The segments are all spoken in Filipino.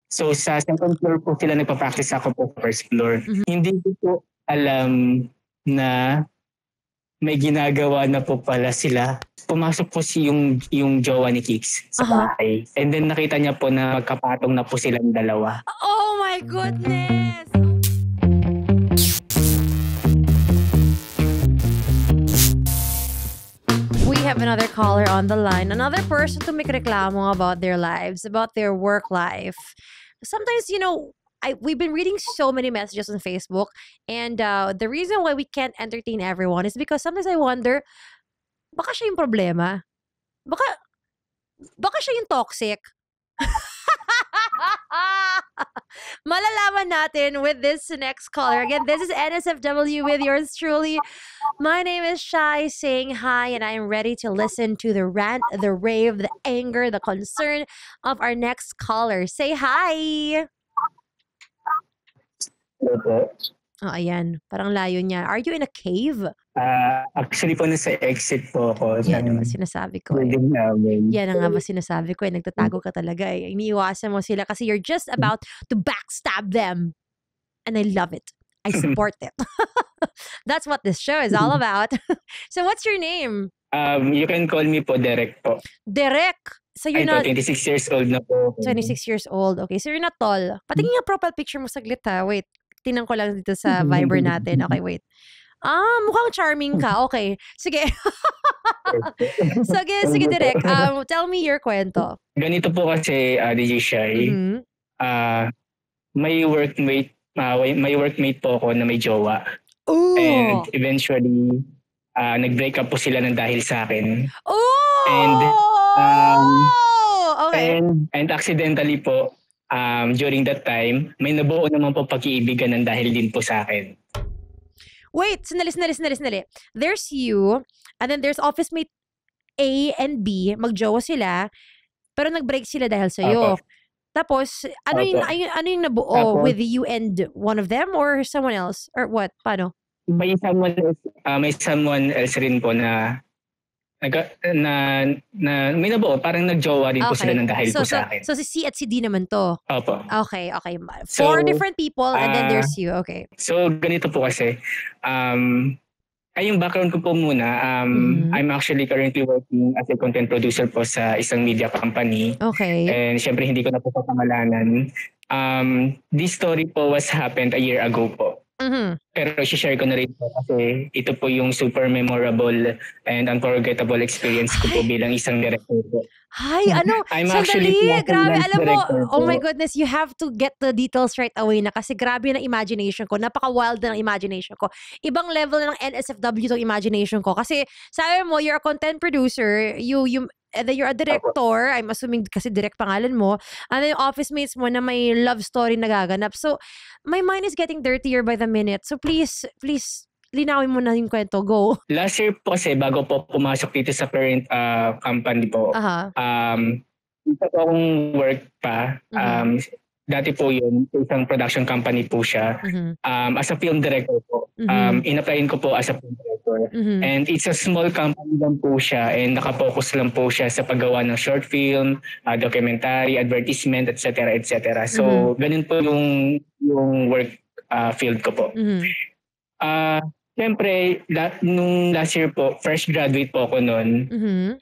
So sa second floor po sila nagpa-practice, ako po first floor. Hindi ko po alam na may ginagawa na po pala sila. Pumasok po yung jowa ni Kix sa bahay. And then nakita niya po na magkapatong na po silang dalawa. Oh my goodness! We have another caller on the line. Another person to make reklamo about their lives, about their work life. Sometimes, we've been reading so many messages on Facebook, and the reason why we can't entertain everyone is because sometimes I wonder, baka siya yung problema? Baka siya yung toxic? Malalaman natin with this next caller. Again, this is NSFW with yours truly. My name is Shai, saying hi, and I am ready to listen to the rant, the rave, the anger, the concern of our next caller. Say hi! Opo. Oh, ayan. Parang layo niya. Are you in a cave? Actually po nasa exit po ako. Yan ang sinasabi ko eh. Yan ang nga ba sinasabi ko eh. Nagtatago ka talaga eh. Iniiwasan mo sila kasi you're just about to backstab them. And I love it. I support it. That's what this show is all about. So what's your name? You can call me po Derek po. Derek. So you're not... 26 years old na po. 26 years old. Okay. So you're not tall. Patingin nga profile picture mo saglit ha. Wait. Tinan ko lang dito sa Viber natin. Okay, wait. Mukhang charming ka. Okay. Sige. Sige, Direk. Tell me your kwento. Ganito po kasi, DJ Shai. May workmate po ako na may jowa. Ooh. And eventually, nag-break up po sila ng dahil sa akin. Oh! And, okay. And accidentally po, during that time, may nabuo naman po pag-iibigan ng dahil din po sa akin. Wait, sandali. There's you, and then there's office mate A and B, magjowa sila, pero nag-break sila dahil sa'yo. Tapos, ano yung nabuo with you and one of them or someone else? Or what? Paano? May someone else rin po na may nabuo, parang nagjowa din po sila ng dahil po sa akin. So si C at si D naman to? Opo. Okay. 4 different people and then there's you. Okay. So ganito po kasi, yung background ko po muna, I'm actually currently working as a content producer po sa isang media company. Okay. And syempre hindi ko na po papangalanan. This story po was happened a year ago po. Pero i-share ko na rin po kasi ito po yung super memorable and unforgettable experience ko po bilang isang director po. Hi, sandali, grabe, alam mo, oh my goodness, you have to get the details right away na kasi grabe na imagination ko, napaka-wild na ng imagination ko. Ibang level na ng NSFW tong imagination ko kasi sabi mo, you're a content producer, and then you're a director, I'm assuming kasi direct pangalan mo, and then yung office mates mo na may love story nagaganap. So, my mind is getting dirtier by the minute. So, please, linawin mo na yung kwento. Go. Last year po kasi, bago po pumasok dito sa parent company po, isa po akong work pa. Dati po yun, isang production company po siya. As a film director po. In-applyin ko po as a film director. And it's a small company lang po siya and nakapokus lang po siya sa paggawa ng short film, documentary, advertisement, etc. etc. So, ganun po yung work field ko po. Siyempre, nung last year po, fresh graduate po ako noon.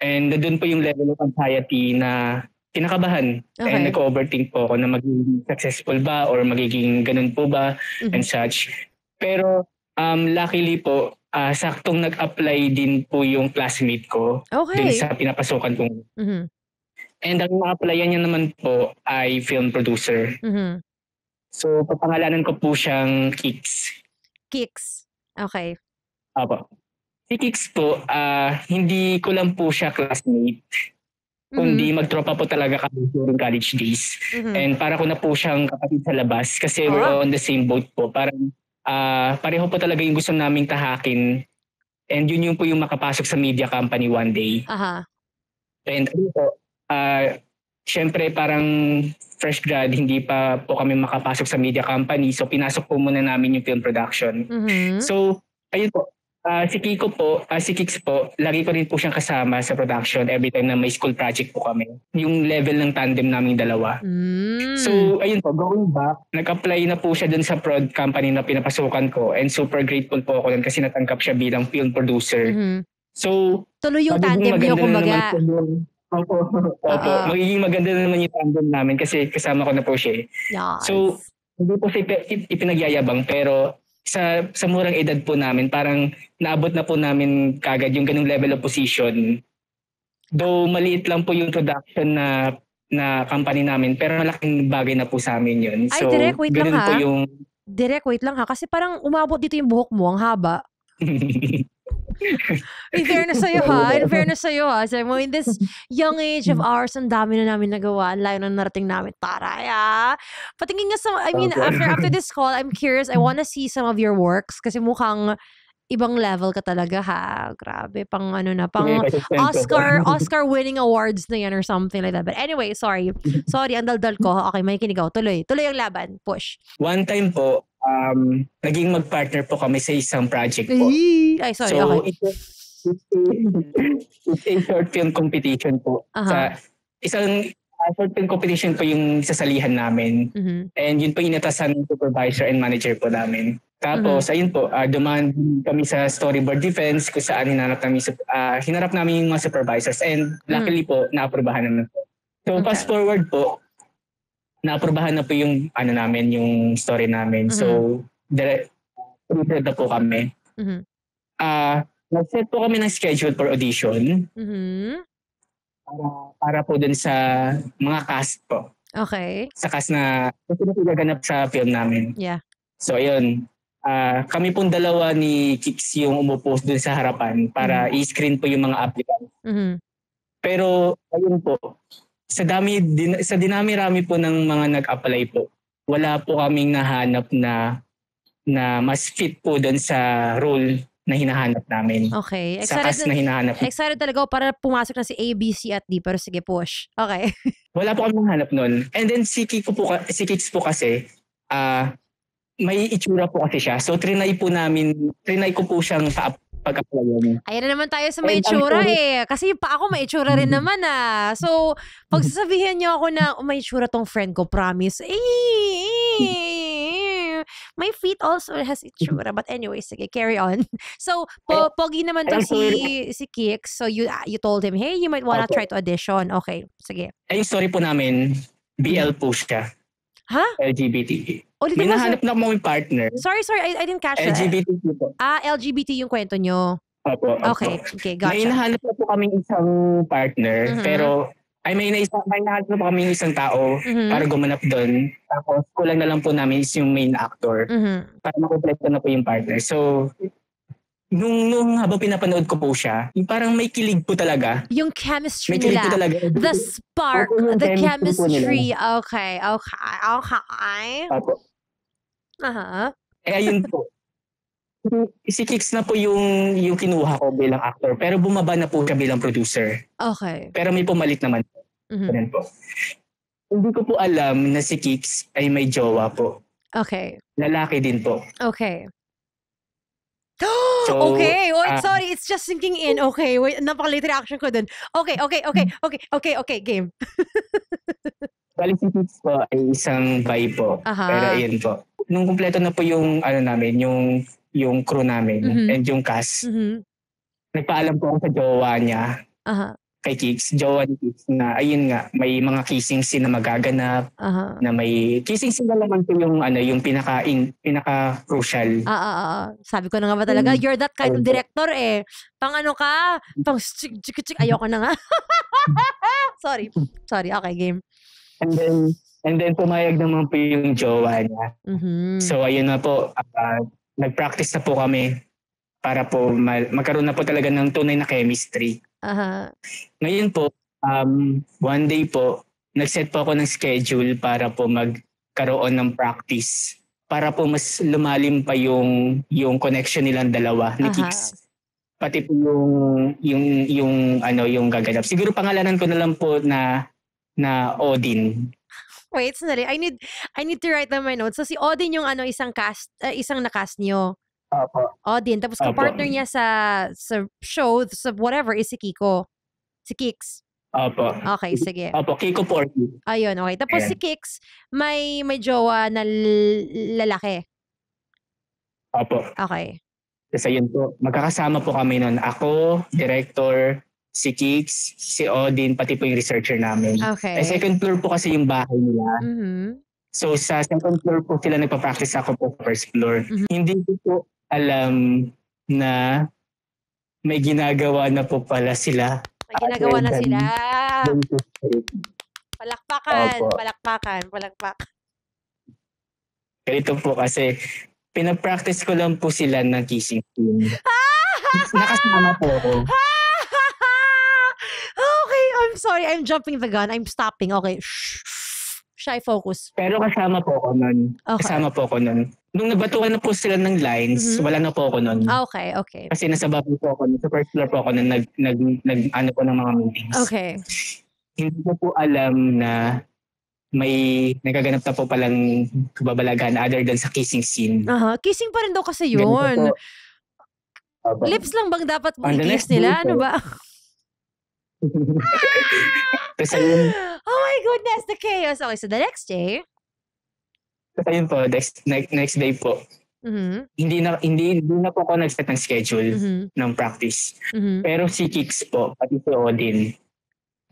And doon po yung level of anxiety na kinakabahan. And nag-overthink po ako na magiging successful ba or magiging ganun po ba and such. Pero luckily po, saktong nag-apply din po yung classmate ko dun sa pinapasukan ko. And ang na-applyan niya naman po ay film producer. So, papangalanan ko po siyang Kix. Kix. Okay. Apo. Si Kix po, hindi ko lang po siya classmate. Kundi magtropa po talaga kami during college days. And para ko na po siyang kapatid sa labas kasi we're on the same boat po. Parang pareho po talaga yung gusto naming tahakin. And yun yung po yung makapasok sa media company one day. And syempre parang fresh grad, hindi pa po kami makapasok sa media company. So pinasok po muna namin yung film production. So ayun po, Si Kiko po, si Kix po, lagi ko rin po siyang kasama sa production every time na may school project po kami. Yung level ng tandem naming dalawa. So, ayun po, going back, nag-apply na po siya dun sa prod company na pinapasukan ko and super grateful po ako dun kasi natanggap siya bilang film producer. So, tuloy yung tandem niyo, kumbaga. Opo. Magiging maganda na naman yung tandem namin kasi kasama ko na po siya. Yes. So, hindi po siya ipinagyayabang pero sa murang edad po namin, parang naabot na po namin kagad yung ganung level of position. Though maliit lang po yung production na company namin, pero malaking bagay na po sa amin yun. So, Direk, wait lang ha. Po yung... Direk, wait lang ha. Kasi parang umabot dito yung buhok mo, ang haba. In fairness sa'yo ha. So, in this young age of ours, ang dami na namin nagawa. Ang layo na narating namin. Taray ha. Patingin nga after this call, I'm curious. I wanna see some of your works kasi mukhang ibang level ka talaga ha. Grabe, pang Oscar winning awards na yan or something like that. But anyway, sorry, ang daldal ko. Okay, may kinigaw. Tuloy ang laban. Push. One time po, naging mag-partner po kami sa isang project po. Ay, sorry, so, okay. It's a short film competition po. Sa isang short film competition po yung sasalihan namin. And yun po inatasan ng supervisor and manager po namin. Tapos, ayun po, dumaan kami sa storyboard defense kung saan hinarap namin yung mga supervisors and luckily po, naaprubahan naman po. So, fast forward po, naaprubahan na po yung yung story namin. So, prepared na po kami. Nag-set po kami ng schedule for audition. Para po dun sa mga cast po. Okay. Sa cast na pinagaganap sa film namin. Yeah. So, ayun. Kami pong dalawa ni Kix yung umupo dun sa harapan para i-screen po yung mga applicants. Pero, ayun po, sa dinami-rami po ng mga nag-apply po, wala po kaming nahanap na mas fit po dun sa role na hinahanap namin. Okay. Sa cast na hinahanap. Excited talaga ako para pumasok na si A, B, C at D. Pero sige, push. Okay. Wala po kami nahanap nun. And then si Kix po kasi, may itsura po kasi siya. So trinay ko po siyang pag-applyan. Ayan na naman tayo sa may itsura eh. Kasi pa ako may itsura rin naman ah. So, pag sasabihin niyo ako na may itsura tong friend ko, promise. My feet also has itsura. But anyway, sige, carry on. So, pogi naman to si Kix. So, you told him, hey, you might wanna try to audition. Okay, sige. Ay, yung story po namin, BL po siya. Ha? LGBT. May nahanap na akong partner. Sorry, I didn't catch that. LGBT po. LGBT yung kwento nyo. Opo. Okay, gotcha. May nahanap na po kaming isang partner, pero may nahanap na po kaming isang tao para gumanap doon. Tapos kulang na lang po namin is yung main actor para makompleto na po yung partner. So, nung habang pinapanood ko po siya, yung parang may kilig po talaga. Yung chemistry may nila. Po talaga. The spark, the chemistry. Okay. Opo. Ayun po. Si Kix na po yung kinuha ko bilang actor, pero bumaba na po siya bilang producer. Okay. Pero may pumalit naman po. Ganun po. Hindi ko po alam na si Kix ay may jowa po. Okay. Lalaki din po. Okay. So, okay. Wait, sorry. It's just sinking in. Okay. Wait, napaka-late reaction ko dun. Okay. Game. Balik si Kix po ay isang bi po. Pero ayun po. Nung kumpleto na po yung namin, yung crew namin and yung cast, nagpaalam po ako sa jowa niya. Kay Kix, jowa ni Kix, na ayun nga, may mga kissing scene na magaganap, na may kissing scene na naman po yung pinaka-crucial. Sabi ko na nga ba talaga, you're that kind of director eh. Pang ka, pang ayoko na nga. Sorry, okay, game. And then pumayag naman po yung jowa niya. So ayun na po, nag-practice na po kami para po magkaroon na po talaga ng tunay na chemistry. Ngayon po, one day po, nag-set po ako ng schedule para po magkaroon ng practice. Para po mas lumalim pa yung connection nilang dalawa ni Kix. Pati po yung gaganap. Siguro pangalanan ko na lang po na Odin. Wait, sandali. I need to write down my notes. So si Odin yung isang na-cast niyo. Opo. Odin. Tapos kapartner niya sa show, sa whatever, is si Kiko. Si Kix. Opo. Okay, sige. Opo, Kiko Porky. Ayun, okay. Tapos si Kix, may jowa na lalaki. Opo. Okay. Kasi yun po, magkakasama po kami nun. Ako, director, si Kix, si Odin, pati po yung researcher namin. Okay. Second floor po kasi yung bahay nila. Mm-hmm. So sa second floor po sila nagpa-practice, ako po first floor. Mm-hmm. Hindi ko po alam na may ginagawa na po pala sila. May ginagawa na sila. Palakpakan. Ganito po kasi, pinapractice ko lang po sila ng kissing scene. Nakasama po ako. Okay, I'm sorry. I'm jumping the gun. I'm stopping. Okay. Shy focus. Pero kasama po ako nun. Okay. Kasama po ako nun. Nung nabatuan na po sila ng lines, wala na po ako nun. Okay. Kasi nasa baba po ako, sa first floor po ako nun, nag po ng mga meetings. Okay. Hindi ko po alam na may nagaganap na po palang kababalagan other than sa kissing scene. Kissing pa rin daw kasi yun. Lips lang bang dapat i-kiss nila? Ano ba? Oh my goodness, the chaos. Okay, so the next day? Kasi yun po, next day po. Mm-hmm. Hindi na po ako nag-set ng schedule ng practice. Mm-hmm. Pero si Kix po, pati si Odin,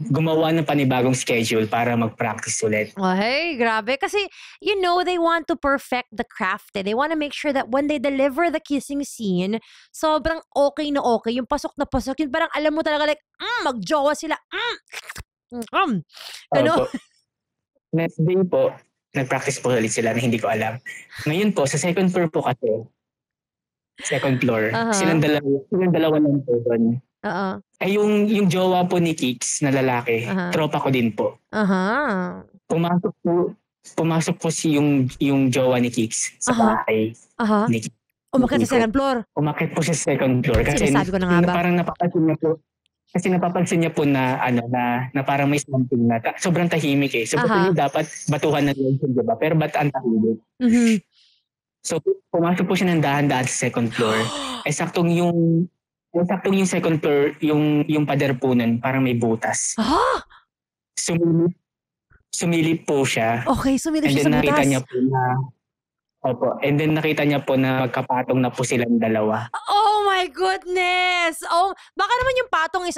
gumawa ng panibagong schedule para mag-practice ulit. Ay, grabe. Kasi, they want to perfect the craft. They want to make sure that when they deliver the kissing scene, sobrang okay na okay. Yung pasok na pasok. Yung parang alam mo talaga magjowa sila. Ano? Next day po, nag-practice po ulit sila na hindi ko alam. Ngayon po, sa second floor po kasi, second floor, silang dalawa lang po doon. Ay yung jowa po ni Kix na lalaki, tropa ko din po. Pumasok po yung jowa ni Kix sa bahay ni Kix. Umakit sa second floor? Umakit po sa second floor. Kasi sinasabi ko na nga ba? Parang napapansin niya po na parang may something na sobrang tahimik eh. So dapat batuhan na yun, di ba? Pero ba't ang tahimik? Mm-hmm. So pumasok po siya ng dahan-dahan sa second floor. Saktong yung second floor, yung pader po nun, parang may butas. Sumilip po siya. Okay, sumilip siya sa butas. Nakita niya po na, and then nakita niya po na magkapatong na po silang dalawa. Oh my goodness! Oh, baka naman yung patong is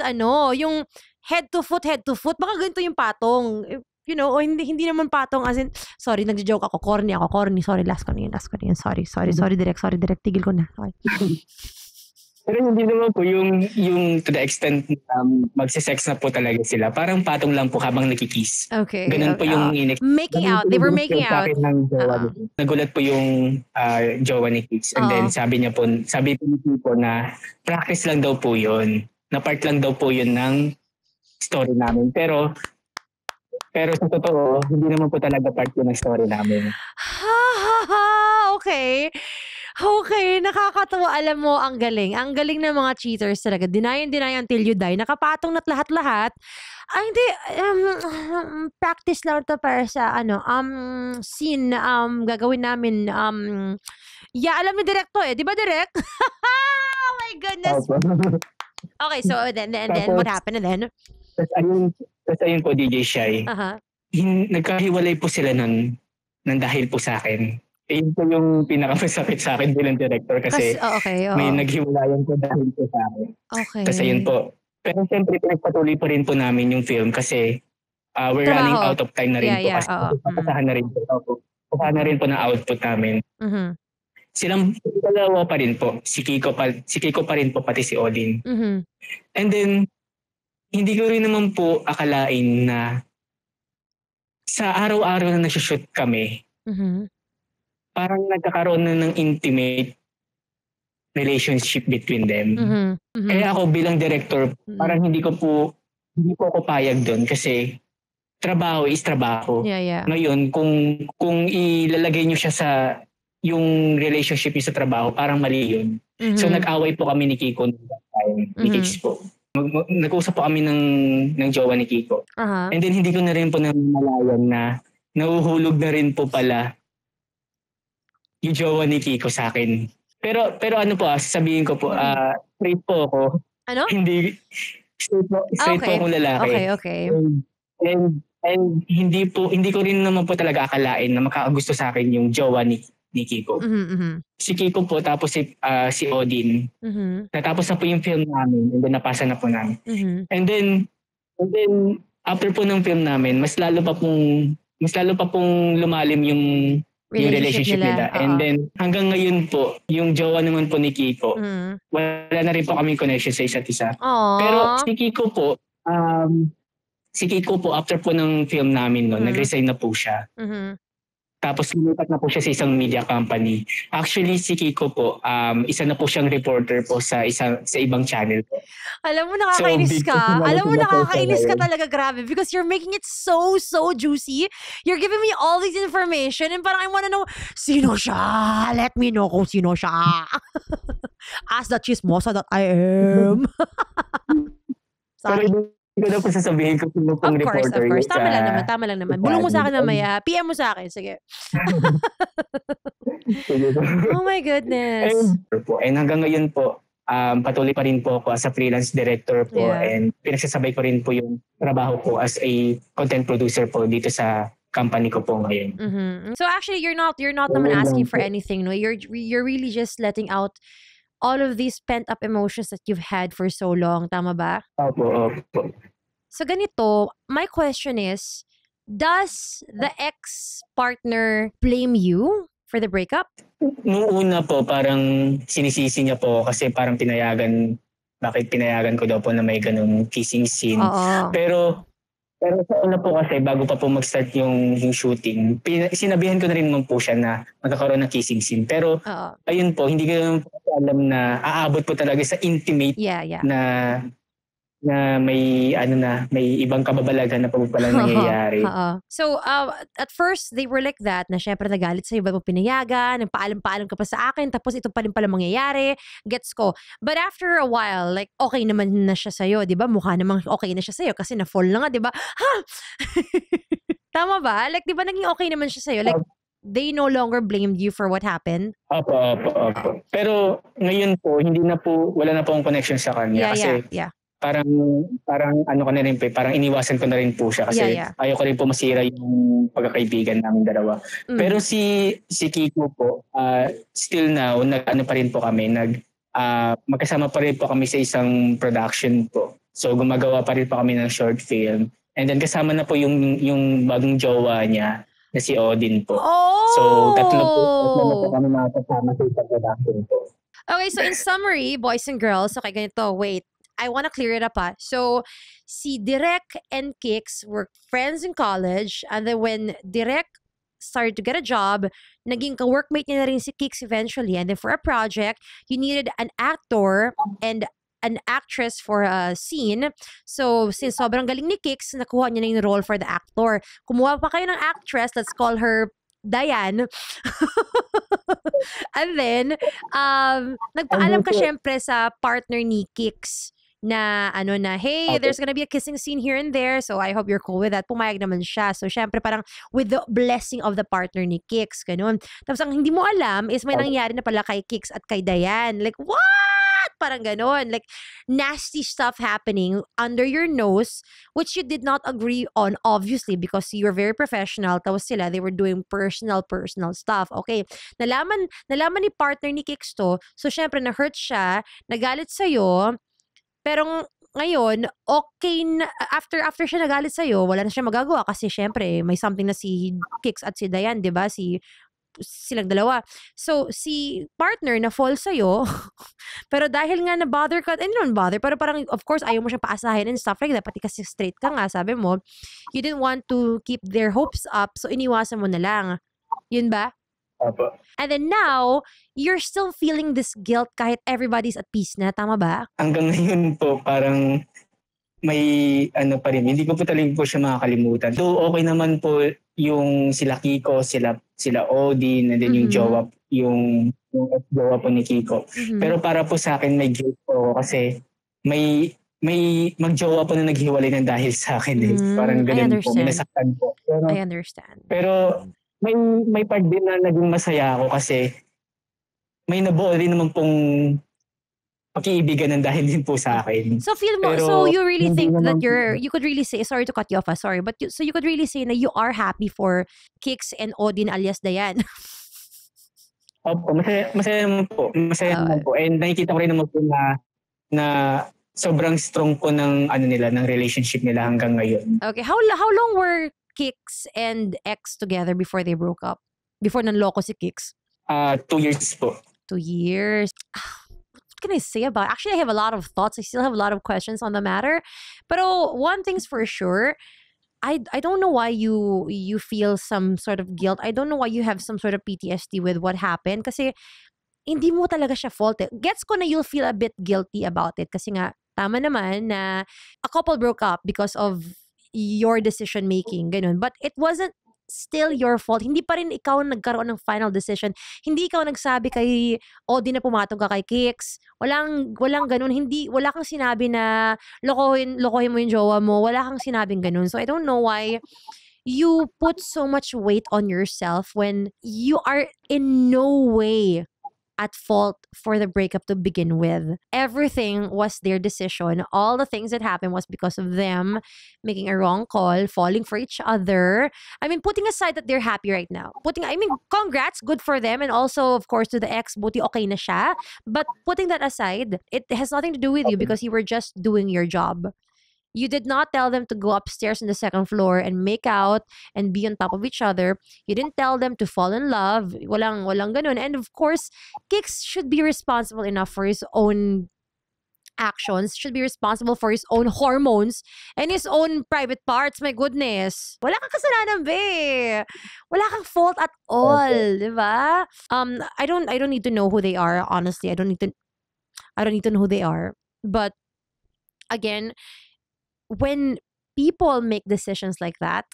yung head to foot. Baka ganito yung patong. Hindi naman patong as in, sorry, nagjo-joke ako. Corny. Sorry, last ko na yun. Sorry, direct. Tigil ko na. Okay. Pero hindi naman po yung to the extent magsisex na po talaga sila. Parang patong lang po habang nakikiss. Okay. Ganun po yung making out. They were making out. Nagulat po yung jowa ni Kix. And then sabi po ni Kiko na practice lang daw po yun. Na part lang daw po yun ng story namin. Pero sa totoo, hindi naman po talaga part yun ng story namin. Okay, nakakatawa. Alam mo, ang galing. Ang galing ng mga cheaters talaga. Deny until you die. Nakapatong na't lahat-lahat. Hindi, practice lang to para sa, scene, gagawin namin, alam ni Direk to eh. Di ba, Direk? Oh my goodness. Okay, so then what happened then? Tapos ayun po, DJ Shy. Nagkahiwalay po sila nun nang dahil po sa akin. Yun po yung pinakamasakit sa akin bilang director kasi may naghiwalayan po dahil po sa akin. Okay. Kasi yun po. Pero siyempre, pinagpatuloy pa rin po namin yung film kasi we're running out of time na rin po. Kasi papasahan na rin po. Papasahan na rin po ng output namin. Mm-hmm. Silang dalawa pa rin po. Si Kiko pa rin po, pati si Odin. Mm-hmm. And then, hindi ko rin naman po akalain na sa araw-araw na nagsushoot kami, parang nagkakaroon na ng intimate relationship between them. Kaya ako bilang director, parang hindi ko ako payag doon kasi trabaho is trabaho. Yeah. Ngayon, kung ilalagay niyo siya sa yung relationship niyo sa trabaho, parang mali yun. So nag-away po kami ni Kiko noong time, ni Kix po. Nag-usap po kami ng jowa ni Kiko. And then hindi ko na rin po namalayan na nahuhulog na rin po pala yung jowa ni Kiko sa akin. Pero ano po, sasabihin ko po, straight po ako. Ano? Hindi, straight po akong lalaki. Okay. And hindi ko rin naman po talaga akalain na makakagusto sa akin yung jowa ni Kiko. Si Kiko po, tapos si Odin. Natapos na po yung film namin, and then napasa na po namin. And then after po ng film namin, mas lalo pa pong lumalim yung relationship nila. And then hanggang ngayon po, yung jowa naman po ni Kiko, wala na rin po kaming connection sa isa't isa. Pero si Kiko po, after po ng film namin, nag-resign na po siya. Tapos lumipat na po siya sa isang media company. Actually, si Kiko po, isa na po siyang reporter po sa ibang channel po. Alam mo, nakakainis ka. Talaga, grabe. Because you're making it so juicy. You're giving me all this information and parang I wanna know, sino siya? Let me know kung sino siya. As the chismosa that I am. Sorry. Hindi ko na po sasabihin ko sino pong reporter. Of course. Tama lang naman. Bulong mo sa akin mamaya. PM mo sa akin. Sige. Oh my goodness. And hanggang ngayon po, patuloy pa rin po ako as a freelance director po. And pinagsasabay ko rin po yung trabaho ko as a content producer po dito sa company ko po ngayon. So actually, you're not naman asking for anything. No? You're really just letting out all of these pent-up emotions that you've had for so long. Tama ba? Opo. So ganito, my question is, does the ex-partner blame you for the breakup? Noong una po, parang sinisisi niya po kasi parang bakit pinayagan ko daw po na may ganung kissing scene. Pero sa una po kasi, bago pa po mag-start yung shooting, sinabihan ko na rin naman po siya na magkakaroon ng kissing scene. Pero ayun po, hindi ko naman po alam na aabot po talaga sa intimate na may ibang kababalagan na palang nangyayari. So, at first, they were like that, na syempre nagalit sa'yo, ba't mo pinayagan, nagpaalam-paalam ka pa sa akin, tapos ito pa rin pala mangyayari, gets ko. But after a while, like, okay naman na siya sa'yo, di ba? Mukha namang okay na siya sa'yo kasi na-fall na nga, di ba? Ha? Tama ba? Like, di ba naging okay naman siya sa'yo? Like, they no longer blamed you for what happened? Opo. Pero ngayon po, wala na po ang connection sa kanya. Yeah. Parang ano ko na rin po, parang iniwasan ko na rin po siya kasi ayaw ko rin po masira yung pagkakaibigan namin dalawa. Pero si Kiko po, still now, pa rin po kami, magkasama pa rin po kami sa isang production po. So gumagawa pa rin po kami ng short film. And then kasama na po yung bagong jowa niya na si Odin po. So tatlo po kami makakasama sa isang production po. Okay, so in summary, boys and girls, okay, ganito, wait. I want to clear it up. So, si Direk and Kix were friends in college, and then when Direk started to get a job, naging ka-workmate niya na rin si Kix eventually, and then for a project, you needed an actor and an actress for a scene. So, since sobrang galing ni Kix, nakuha niya na yung role for the actor. Kumuha pa kayo ng actress, let's call her Diane. And then, nagpaalam ka syempre sa partner ni Kix na hey, there's gonna be a kissing scene here and there, so I hope you're cool with that. Pumayag naman siya. So, syempre, parang with the blessing of the partner ni Kix, ganun. Tapos, ang hindi mo alam is may nangyari na pala kay Kix at kay Diane. Like, what? Parang ganun. Like, nasty stuff happening under your nose, which you did not agree on, obviously, because you were very professional. Tapos sila, they were doing personal stuff. Okay. Nalaman ni partner ni Kix to. So, syempre, na-hurt siya, nagalit sa'yo. Pero ngayon, okay na, after siya nagalit sa'yo, wala na siya magagawa kasi syempre, may something na si Kix at si Diane, di ba? Silang dalawa. So, si partner na fall sa'yo, pero dahil nga na-bother ka, hindi naman bother, pero parang, of course, ayaw mo siyang paasahin and stuff like that, pati kasi straight ka nga, sabi mo, you didn't want to keep their hopes up, so iniwasan mo na lang. Yun ba? Opo. And then now, you're still feeling this guilt kahit everybody's at peace na. Tama ba? Hanggang ngayon po, parang may pa rin. Hindi ko po talaga po siya makakalimutan. Though okay naman po yung sila Kiko, sila Odin, and then yung jowa, yung jowa po ni Kiko. Pero para po sa akin, may guilt po kasi may magjowa po na naghiwalay ng dahil sa akin. Parang ganun po. Minasaktan po. I understand. Pero may part din na naging masaya ako kasi may nabuo din naman pong pag-iibigan ng dahil din po sa akin. So feel mo, Pero so you really hindi think that naman you could really say, sorry to cut you off, sorry, but so you could really say na you are happy for Kix and Odin alias Dayan. Opo, masaya naman po. Masaya naman po. And nakikita ko rin naman po na sobrang strong po ng nila, ng relationship nila hanggang ngayon. Okay, how long were Kix and X together before they broke up? Before nanloko si Kix? 2 years po. 2 years. What can I say about it? Actually, I have a lot of thoughts. I still have a lot of questions on the matter. But one thing's for sure, I don't know why you feel some sort of guilt. I don't know why you have some sort of PTSD with what happened. Kasi hindi mo talaga siya fault. Gets ko na you'll feel a bit guilty about it. Kasi nga, tama naman na a couple broke up because of your decision making. Ganun. But it wasn't still your fault. Hindi pa rin ikaw nagkaroon ng final decision. Hindi ikaw nagsabi kay Odin na pumatong ka kay Kix. Walang ganun. Wala kang sinabi na lokohin mo yung jowa mo. Wala kang sinabing ganun. So I don't know why you put so much weight on yourself when you are in no way at fault for the breakup to begin with. Everything was their decision. All the things that happened was because of them making a wrong call, falling for each other. I mean, putting aside that they're happy right now. Congrats, good for them. And also, of course, to the ex, buti okay na siya. But putting that aside, it has nothing to do with you because you were just doing your job. You did not tell them to go upstairs on the second floor and make out and be on top of each other. You didn't tell them to fall in love. Walang ganun. And of course, Kix should be responsible enough for his own actions, should be responsible for his own hormones and his own private parts. My goodness. Wala kang kasalanan, be. Wala kang fault at all, di ba? I don't need to know who they are, honestly. I don't need to know who they are. But again, when people make decisions like that,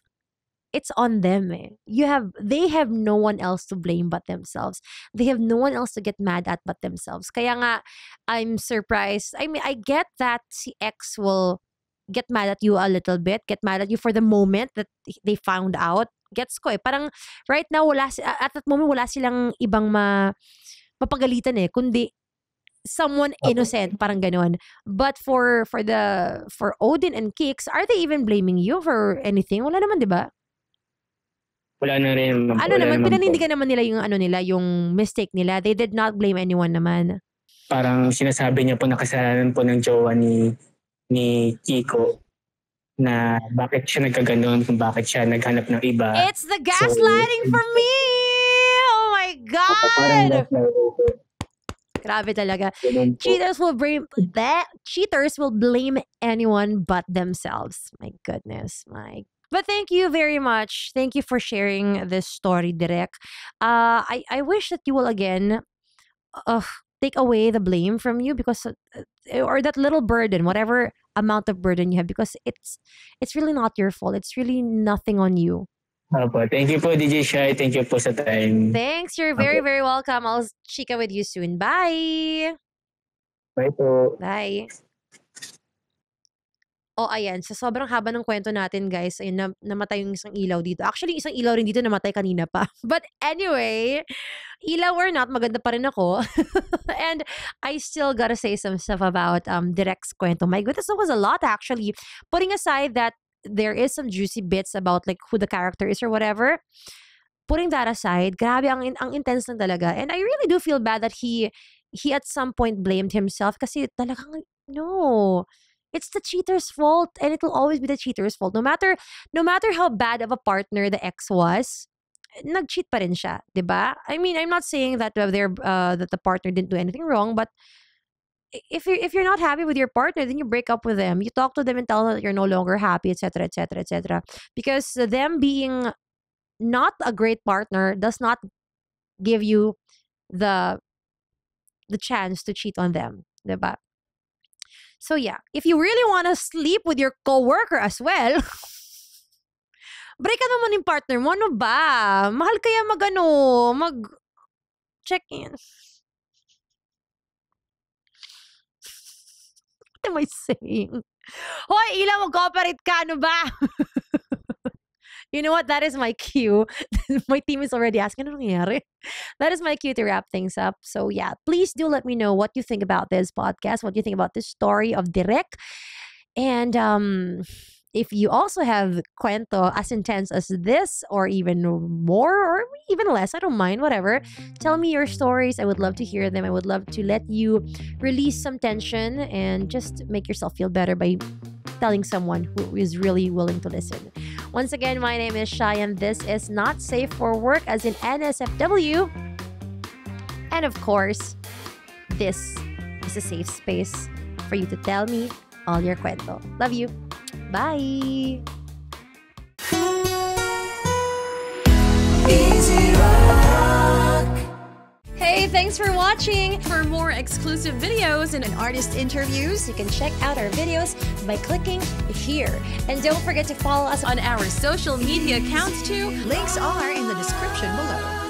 it's on them. They have no one else to blame but themselves. They have no one else to get mad at but themselves. Kaya nga, I'm surprised. I mean, I get that si X will get mad at you a little bit, get mad at you for the moment that they found out. Gets ko Parang right now, at that moment, wala silang ibang mapapagalitan kundi someone innocent, parang ganon. But for Odin and Kix, are they even blaming you for anything? Wala naman, di ba? Wala na rin. Pinanindigan naman nila yung mistake nila. They did not blame anyone naman. Parang sinasabi niya po na kasalanan po ng jowa ni Kiko na bakit siya nagkaganon, kung bakit siya naghanap ng iba. It's the gaslighting for me! Oh my God! Grabe talaga. Cheaters will blame anyone but themselves. My goodness. But thank you very much. Thank you for sharing this story, Direk. I wish that you will again take away the blame from you because or that little burden, whatever amount of burden you have, because it's really not your fault. It's really nothing on you. Thank you po, DJ Shai. Thank you po sa time. Thanks. You're very, very welcome. I'll chika with you soon. Bye! Bye po. Bye. Ayan. Sa sobrang haba ng kwento natin, guys, ayun, namatay yung isang ilaw dito. Actually, isang ilaw rin dito namatay kanina pa. But anyway, ilaw or not, maganda pa rin ako. And I still gotta say some stuff about Direk's kwento. My goodness, it was a lot actually. Putting aside that there is some juicy bits about like who the character is or whatever. Putting that aside, grabe ang intense lang talaga. And I really do feel bad that he at some point blamed himself kasi talagang no. It's the cheater's fault and it will always be the cheater's fault. No matter how bad of a partner the ex was, nag-cheat pa rin siya, 'di ba? I mean, I'm not saying that that the partner didn't do anything wrong, but if you're not happy with your partner, then you break up with them. You talk to them and tell them that you're no longer happy, etc., etc., etc. Because them being not a great partner does not give you the chance to cheat on them, diba? So yeah, if you really want to sleep with your coworker as well, break ka naman yung partner mo, ano ba? Mahal kaya mag check-in. What am I saying? Hoy, Ila, mag-cooperate ka, ano ba? You know what? That is my cue. My team is already asking, ano nangyayari? That is my cue to wrap things up. So yeah, please do let me know what you think about this podcast, what you think about this story of Direk. And if you also have cuento as intense as this, or even more, or even less, I don't mind, whatever. Tell me your stories. I would love to hear them. I would love to let you release some tension and just make yourself feel better by telling someone who is really willing to listen. Once again, my name is Shai, and this is Not Safe for Work, as in NSFW. And of course, this is a safe space for you to tell me all your cuento. Love you. Bye. Easy Rock. Hey, thanks for watching. For more exclusive videos and artist interviews, you can check out our videos by clicking here. And don't forget to follow us on our social media accounts too. Links are in the description below.